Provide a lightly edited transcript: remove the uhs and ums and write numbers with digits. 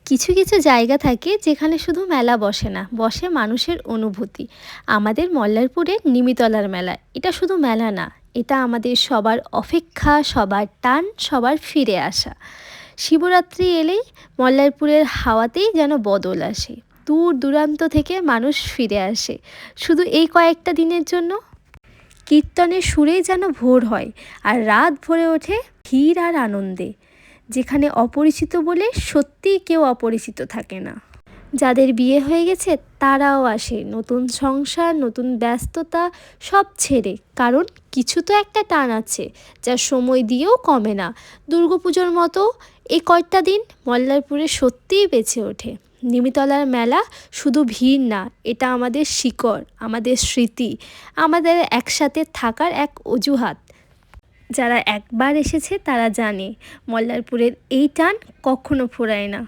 কিছু কিছু জায়গা থাকে যেখানে শুধু মেলা বসে না, বসে মানুষের অনুভূতি। আমাদের মল্লারপুরের নিমিতলার মেলা, এটা শুধু মেলা না, এটা আমাদের সবার অপেক্ষা, সবার টান, সবার ফিরে আসা। শিবরাত্রি এলেই মল্লারপুরের হাওয়াতেই যেন বদল আসে। দূর দূরান্ত থেকে মানুষ ফিরে আসে শুধু এই কয়েকটা দিনের জন্য। কীর্তনের সুরেই যেন ভোর হয়, আর রাত ভরে ওঠে ভিড় আর আনন্দে। যেখানে অপরিচিত বলে সত্যিই কেউ অপরিচিত থাকে না। যাদের বিয়ে হয়ে গেছে তারাও আসে, নতুন সংসার, নতুন ব্যস্ততা সব ছেড়ে। কারণ কিছু তো একটা টান আছে, যা সময় দিয়েও কমে না। দুর্গাপুজোর মতো এই কয়েকটা দিন মল্লারপুরে সত্যিই বেঁচে ওঠে। নিমিতলার মেলা শুধু ভিড় না, এটা আমাদের শিকড়, আমাদের স্মৃতি, আমাদের একসাথে থাকার এক অজুহাত। যারা একবার এসেছে তারা জানে মল্লারপুরের এই টান কখনো ফুরায় না।